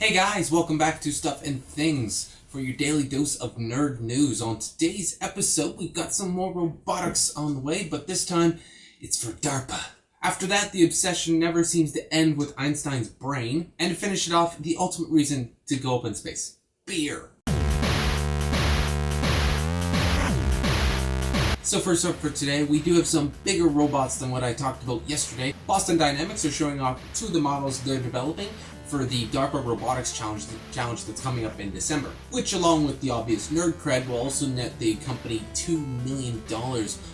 Hey guys, welcome back to Stuff and Things for your daily dose of nerd news. On today's episode, we've got some more robotics on the way, but this time it's for DARPA. After that, the obsession never seems to end with Einstein's brain, and to finish it off, the ultimate reason to go up in space: beer. So first up for today, we do have some bigger robots than what I talked about yesterday. Boston Dynamics are showing off two of the models they're developing for the DARPA Robotics Challenge that's coming up in December, which along with the obvious nerd cred will also net the company $2 million,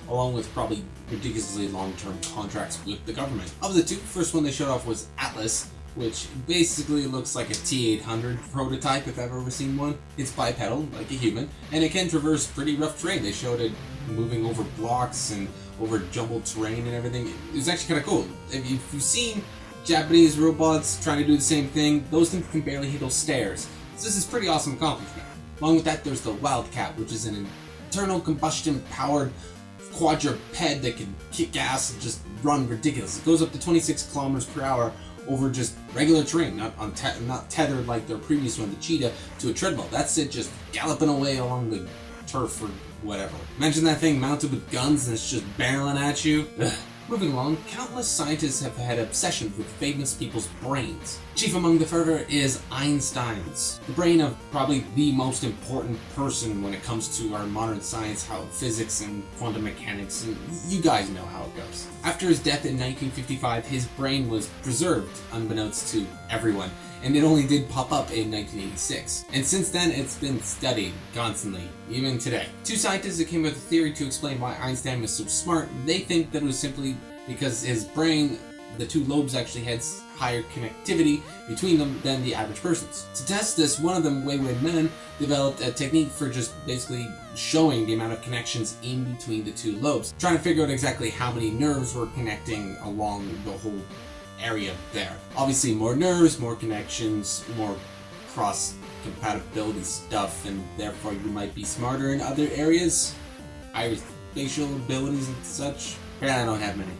along with probably ridiculously long-term contracts with the government. Of the two, first one they showed off was Atlas, which basically looks like a T-800 prototype if I've ever seen one. It's bipedal, like a human, and it can traverse pretty rough terrain. They showed it moving over blocks and over jumbled terrain and everything. It was actually kind of cool. If you've seen Japanese robots trying to do the same thing, those things can barely handle stairs. So this is pretty awesome accomplishment. Along with that, there's the Wildcat, which is an internal combustion powered quadruped that can kick ass and just run ridiculous. It goes up to 26 kilometers per hour over just regular terrain, not tethered like their previous one, the Cheetah, to a treadmill. That's it, just galloping away along the turf or whatever. Imagine that thing mounted with guns and it's just barreling at you. Ugh. Moving along, countless scientists have had obsessions with famous people's brains. Chief among the fervor is Einstein's. The brain of probably the most important person when it comes to our modern science, how physics and quantum mechanics, and you guys know how it goes. After his death in 1955, his brain was preserved, unbeknownst to everyone, and it only did pop up in 1986. And since then, it's been studied constantly, even today. Two scientists that came up with a theory to explain why Einstein was so smart. They think that it was simply because his brain, the two lobes actually had higher connectivity between them than the average person's. To test this, one of them, Wayward Men, developed a technique for just basically showing the amount of connections in between the two lobes, trying to figure out exactly how many nerves were connecting along the whole area there. Obviously, more nerves, more connections, more cross-compatibility stuff, and therefore you might be smarter in other areas. Higher spatial abilities and such. Apparently I don't have many.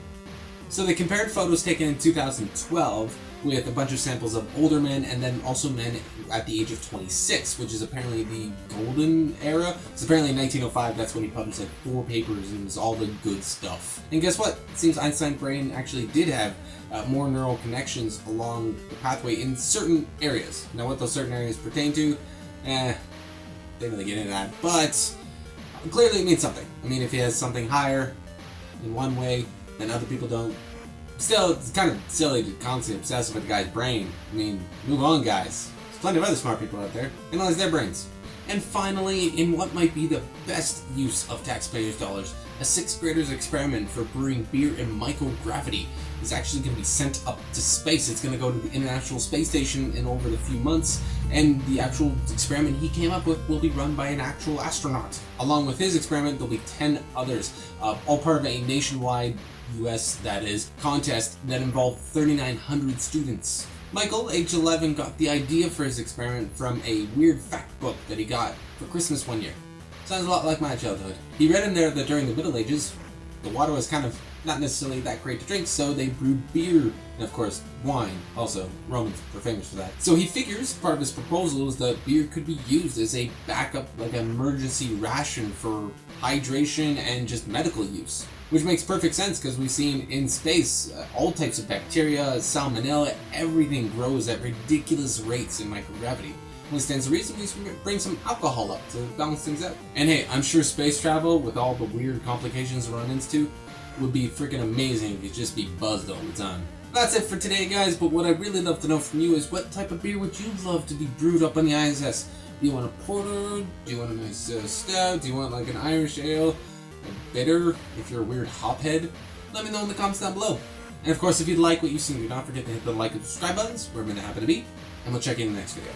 So they compared photos taken in 2012 with a bunch of samples of older men and then also men at the age of 26, which is apparently the golden era. So apparently in 1905, that's when he published like 4 papers and it was all the good stuff. And guess what? It seems Einstein's brain actually did have more neural connections along the pathway in certain areas. Now what those certain areas pertain to, didn't really get into that, but clearly it means something. I mean, if he has something higher in one way, then other people don't. Still, it's kind of silly to constantly obsess with the guy's brain. I mean, move on, guys. There's plenty of other smart people out there. Analyze their brains. And finally, in what might be the best use of taxpayers' dollars, a 6th grader's experiment for brewing beer in microgravity is actually going to be sent up to space. It's going to go to the International Space Station in over the few months, and the actual experiment he came up with will be run by an actual astronaut. Along with his experiment, there'll be 10 others, all part of a nationwide US, that is, contest that involved 3,900 students. Michael, age 11, got the idea for his experiment from a weird fact book that he got for Christmas one year. Sounds a lot like my childhood. He read in there that during the Middle Ages, the water was kind of not necessarily that great to drink, so they brewed beer, and of course, wine. Also, Romans were famous for that. So he figures part of his proposal is that beer could be used as a backup, like an emergency ration for hydration and just medical use. Which makes perfect sense because we've seen in space all types of bacteria, salmonella, everything grows at ridiculous rates in microgravity. Only stands to reason we should bring some alcohol up to balance things out. And hey, I'm sure space travel, with all the weird complications it runs into, would be freaking amazing if you'd just be buzzed all the time. That's it for today, guys, but what I'd really love to know from you is what type of beer would you love to be brewed up on the ISS? Do you want a porter? Do you want a nice stout? Do you want like an Irish ale? A bitter, if you're a weird hophead? Let me know in the comments down below. And of course, if you like what you've seen, do not forget to hit the like and subscribe buttons, wherever they happen to be, and we'll check you in the next video.